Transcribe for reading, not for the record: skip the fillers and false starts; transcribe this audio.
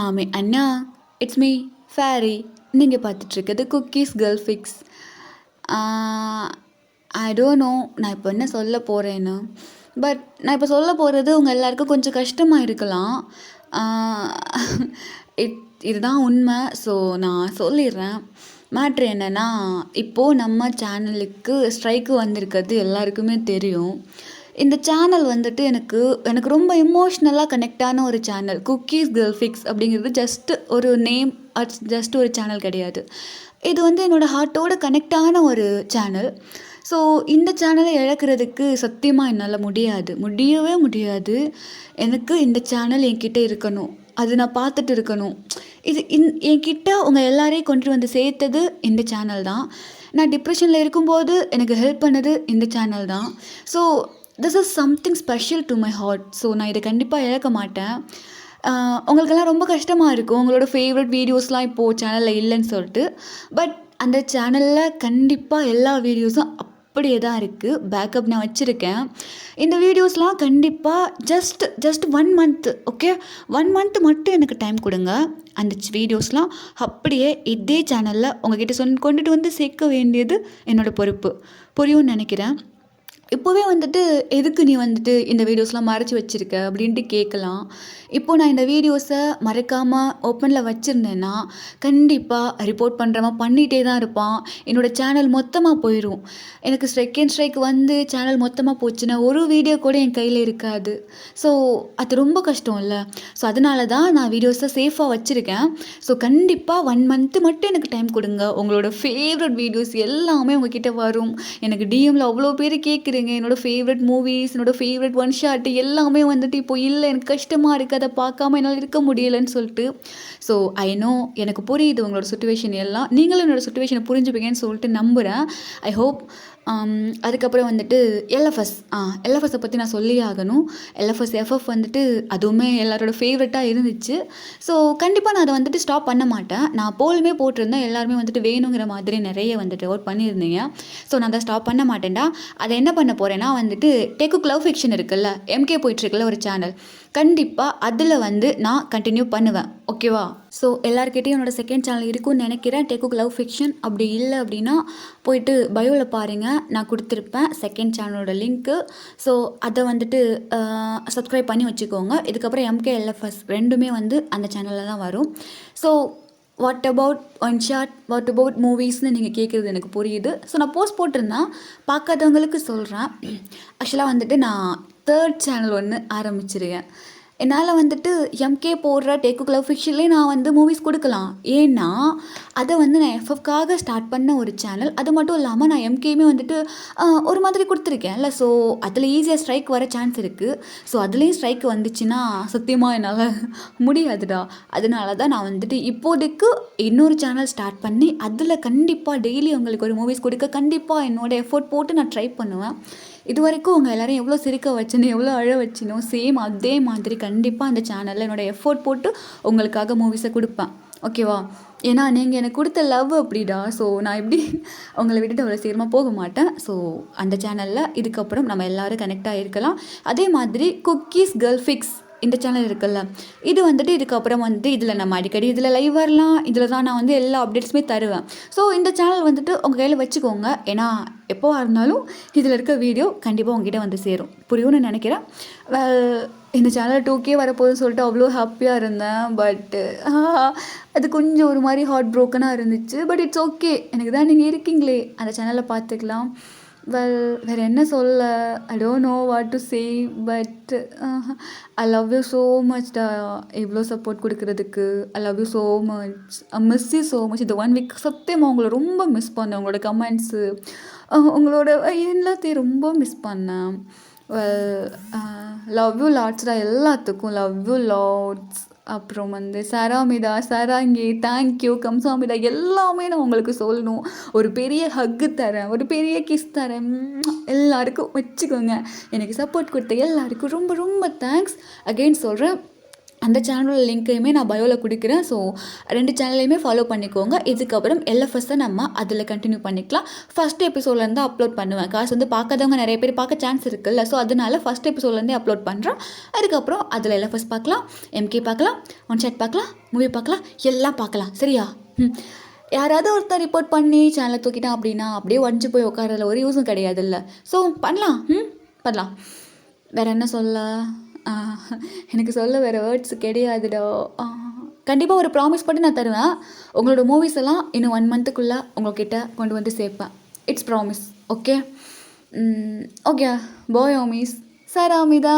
ஆமே அண்ணா, it's me Fairy. நீங்கள் பார்த்துட்ருக்கிறது cookies girl fix. I don't know நான் இப்போ என்ன சொல்ல போகிறேன்னு. பட் நான் இப்போ சொல்ல போகிறது உங்கள் எல்லாருக்கும் கொஞ்சம் கஷ்டமாக இருக்கலாம். இட் இதுதான் உண்மை. ஸோ நான் சொல்லிடுறேன். மேட்ரு என்னென்னா, இப்போது நம்ம சேனலுக்கு ஸ்ட்ரைக்கு வந்திருக்கிறது எல்லாருக்குமே தெரியும். இந்த சேனல் வந்துட்டு எனக்கு எனக்கு ரொம்ப எமோஷ்னலாக கனெக்டான ஒரு சேனல். குக்கீஸ் கேர்ள் ஃபிக்ஸ் அப்படிங்கிறது ஜஸ்ட் ஒரு நேம், ஜஸ்ட் ஒரு சேனல் கிடையாது. இது வந்து என்னோடய ஹார்ட்டோட கனெக்டான ஒரு சேனல். ஸோ இந்த சேனலை இழக்கிறதுக்கு சத்தியமாக என்னால் முடியவே முடியாது. எனக்கு இந்த சேனல் என்கிட்ட இருக்கணும், அது நான் பார்த்துட்டு இருக்கணும். இது என்கிட்ட உங்கள் எல்லாரையும் கொண்டு வந்து சேர்த்தது இந்த சேனல் தான். நான் டிப்ரெஷனில் இருக்கும்போது எனக்கு ஹெல்ப் பண்ணது இந்த சேனல் தான். So this is something special to my heart. So நான் இதை கண்டிப்பாக இழக்க மாட்டேன். உங்களுக்கெல்லாம் ரொம்ப கஷ்டமாக இருக்கும் உங்களோட ஃபேவரட் வீடியோஸ்லாம் இப்போது சேனலில் இல்லைன்னு சொல்லிட்டு. பட் அந்த சேனலில் கண்டிப்பாக எல்லா வீடியோஸும் அப்படியே தான் இருக்குது. பேக்கப் நான் வச்சுருக்கேன். இந்த வீடியோஸ்லாம் கண்டிப்பாக ஜஸ்ட் 1 மந்த், ஓகே, 1 மந்த் மட்டும் எனக்கு டைம் கொடுங்க. அந்த வீடியோஸ்லாம் அப்படியே இதே சேனலில் உங்ககிட்ட கொண்டுட்டு வந்து சேர்க்க வேண்டியது என்னோடய பொறுப்பு. புரியும்னு நினைக்கிறேன். இப்போவே வந்துட்டு எதுக்கு நீ வந்துட்டு இந்த வீடியோஸ்லாம் மறைச்சி வச்சுருக்க அப்படின்ட்டு கேட்கலாம். இப்போது நான் இந்த வீடியோஸை மறைக்காமல் ஓப்பனில் வச்சுருந்தேன்னா கண்டிப்பாக ரிப்போர்ட் பண்ணுறவன் பண்ணிகிட்டே தான் இருப்பான். என்னோடய சேனல் மொத்தமாக போயிடும். எனக்கு செகண்ட் ஸ்ட்ரைக் வந்து சேனல் மொத்தமாக போச்சுன்னா ஒரு வீடியோ கூட என் கையில் இருக்காது. ஸோ அது ரொம்ப கஷ்டம் இல்லை. ஸோ அதனால தான் நான் வீடியோஸை சேஃபாக வச்சுருக்கேன். ஸோ கண்டிப்பாக 1 மந்த்து மட்டும் எனக்கு டைம் கொடுங்க. உங்களோட ஃபேவரட் வீடியோஸ் எல்லாமே உங்ககிட்ட வரும். எனக்கு டிஎம்மில் அவ்வளோ பேர் கேட்குறேன், என்னோடய ஃபேவரட் மூவிஸ், என்னோடய ஃபேவரட் ஒன் ஷாட் எல்லாமே வந்துட்டு இப்போ இல்லை, எனக்கு கஷ்டமாக இருக்குது, அதை பார்க்காம என்னால் இருக்க முடியலைன்னு சொல்லிட்டு. ஸோ ஐ நோ, எனக்கு புரியுது உங்களோட சுச்சுவேஷன் எல்லாம். நீங்களும் என்னோடய சுச்சுவேஷனை புரிஞ்சுப்பீங்கன்னு சொல்லிட்டு நம்புகிறேன். I hope. அதுக்கப்புறம் வந்துட்டு எல்எஃப்எஸை பற்றி நான் சொல்லி ஆகணும். எஃப்எஃப் வந்துட்டு அதுவுமே எல்லாரோட ஃபேவரட்டாக இருந்துச்சு. ஸோ கண்டிப்பாக நான் அதை வந்துட்டு ஸ்டாப் பண்ண மாட்டேன். நான் போலுமே போட்டிருந்தேன், எல்லாருமே வந்துட்டு வேணுங்கிற மாதிரி நிறைய வந்துட்டு ஒர்க் பண்ணியிருந்தீங்க. ஸோ நான் அதை ஸ்டாப் பண்ண மாட்டேன்டா. அதை என்ன பண்ண போகிறேன்னா வந்துட்டு டேக்குக் லவ் ஃபிக்ஷன் இருக்குல்ல, எம்கே போயிட்டுருக்குல்ல ஒரு சேனல், கண்டிப்பாக அதில் வந்து நான் கண்டினியூ பண்ணுவேன். ஓகேவா? ஸோ எல்லாருக்கிட்டையும் என்னோடய செகண்ட் சேனல் இருக்குன்னு நினைக்கிறேன், டேக்குக் லவ் ஃபிக்ஷன். அப்படி இல்லை அப்படின்னா போயிட்டு பயோவில் பாருங்கள், நான் கொடுத்துருப்பேன் செகண்ட் சேனலோட லிங்க்கு. ஸோ அதை வந்துட்டு சப்ஸ்கிரைப் பண்ணி வச்சுக்கோங்க. இதுக்கப்புறம் எம்கே எல்எஃப்எஸ் ரெண்டுமே வந்து அந்த சேனலில் தான் வரும். So what about one shot, what about மூவிஸ்னு நீங்கள் கேட்குறது எனக்கு புரியுது. ஸோ நான் போஸ்ட் போட்டிருந்தேன், பார்க்காதவங்களுக்கு சொல்கிறேன். ஆக்சுவலாக வந்துட்டு நான் 3rd சேனல் ஒன்று ஆரம்பிச்சிருக்கேன். என்னால் வந்துட்டு எம்கே போடுற டேக்குக் லவ் ஃபிக்ஷன்லேயே நான் வந்து மூவிஸ் கொடுக்கலாம். ஏன்னா அதை வந்து நான் எஃப்எஃப்காக ஸ்டார்ட் பண்ண ஒரு சேனல். அது மட்டும் இல்லாமல் நான் எம்கேயுமே வந்துட்டு ஒரு மாதிரி கொடுத்துருக்கேன்ல. ஸோ அதில் ஈஸியாக ஸ்ட்ரைக் வர சான்ஸ் இருக்குது. ஸோ அதுலேயும் ஸ்ட்ரைக் வந்துச்சுன்னா சத்தியமாக என்னால் முடியாதுடா. அதனால தான் நான் வந்துட்டு இப்போதைக்கு இன்னொரு சேனல் ஸ்டார்ட் பண்ணி அதில் கண்டிப்பாக டெய்லி உங்களுக்கு ஒரு மூவிஸ் கொடுக்க கண்டிப்பாக என்னோடய எஃபோர்ட் போட்டு நான் ட்ரை பண்ணுவேன். இது வரைக்கும் உங்கள் எல்லோரும் எவ்வளோ சிரிக்க வச்சுனோ, எவ்வளோ அழ வச்சினோ, சேம் அதே மாதிரி கண்டிப்பாக அந்த சேனலில் என்னோடய எஃபோர்ட் போட்டு உங்களுக்காக மூவிஸை கொடுப்பேன். ஓகேவா? ஏன்னா நீங்கள் எனக்கு கொடுத்த லவ் அப்படிடா. ஸோ நான் எப்படி உங்களை விட்டுட்டு அவ்வளோ சீக்கிரமாக போக மாட்டேன். ஸோ அந்த சேனலில் இதுக்கப்புறம் நம்ம எல்லோரும் கனெக்டாக இருக்கலாம். அதே மாதிரி குக்கீஸ் கேர்ள் ஃபிக்ஸ் இந்த சேனல் இருக்குல்ல, இது வந்துட்டு இதுக்கப்புறம் வந்துட்டு இதில் நம்ம அடிக்கடி இதில் லைவ் வரலாம். இதில் தான் நான் வந்து எல்லா அப்டேட்ஸுமே தருவேன். ஸோ இந்த சேனல் வந்துட்டு உங்கள் கையில் வச்சுக்கோங்க. ஏன்னா எப்போவா இருந்தாலும் இதில் இருக்க வீடியோ கண்டிப்பாக உங்ககிட்ட வந்து சேரும். புரியும்னு நினைக்கிறேன். இந்த சேனல் 2K வரப்போகுதுன்னு சொல்லிட்டு அவ்வளோ ஹாப்பியாக இருந்தேன். பட்டு அது கொஞ்சம் ஒரு மாதிரி ஹார்ட் ப்ரோக்கனாக இருந்துச்சு. பட் இட்ஸ் ஓகே, எனக்கு தான் நீங்கள் இருக்கீங்களே, அந்த சேனலில் பார்த்துக்கலாம். வேறு என்ன சொல்ல, ஐ don't know what to say. But I love you so much டா. இவ்வளோ சப்போர்ட் கொடுக்குறதுக்கு I love you so much. I miss you so much. இந்த 1 வீக் சத்தியமாக உங்களை ரொம்ப மிஸ் பண்ணேன். உங்களோட கமெண்ட்ஸு, உங்களோட எல்லாத்தையும் ரொம்ப மிஸ் பண்ணேன். லவ் யூ லாட்ஸ்டா, எல்லாத்துக்கும் லவ் யூ லாட்ஸ். அப்புறம் வந்து சராமிதா, சராங்கி, தேங்க்யூ, கம்சாமிதா, எல்லாமே நான் உங்களுக்கு சொல்லணும். ஒரு பெரிய ஹக்கு தரேன், ஒரு பெரிய கிஸ் தரேன். எல்லாருக்கும் வச்சுக்கோங்க. எனக்கு சப்போர்ட் கொடுத்த எல்லாருக்கும் ரொம்ப ரொம்ப தேங்க்ஸ். அகெயின் சொல்கிறேன், அந்த சேனலோட லிங்க்கையுமே நான் பயோவில் கொடுக்குறேன். ஸோ 2 சேனலையுமே ஃபாலோ பண்ணிக்கோங்க. இதுக்கப்புறம் எல்எஃப்எஸ்ஸை நம்ம அதில் கண்டினியூ பண்ணிக்கலாம். ஃபஸ்ட் எபிசோட்லேருந்து அப்லோட் பண்ணுவேன். காசு வந்து பார்க்காதவங்க நிறைய பேர் பார்க்க சான்ஸ் இருக்குல்ல. ஸோ அதனால ஃபஸ்ட் எபிசோட்லேருந்தே அப்லோட் பண்ணுறேன். அதுக்கப்புறம் அதில் எல்எஃப்எஸ் பார்க்கலாம், எம்கே பார்க்கலாம், ஒன் ஷாட் பார்க்கலாம், மூவி பார்க்கலாம், எல்லாம் பார்க்கலாம். சரியா? யாராவது ஒருத்தர் ரிப்போர்ட் பண்ணி சேனலை தூக்கிட்டான் அப்படின்னா அப்படியே உடஞ்சி போய் உட்காரல ஒரு யூஸும் கிடையாதுல்ல. ஸோ பண்ணலாம், பண்ணலாம். வேறு என்ன சொல்ல? எனக்கு சொல்ல வேறு வேர்ட்ஸ் கிடையாதுடா. கண்டிப்பாக ஒரு ப்ராமிஸ் பண்ணி நான் தருவேன். உங்களோட மூவிஸ் எல்லாம் இன்னும் 1 மந்த்துக்குள்ளே உங்கள்கிட்ட கொண்டு வந்து சேர்ப்பேன். It's promise. Okay. Okay bye ஹோமீஸ். Sir Amita.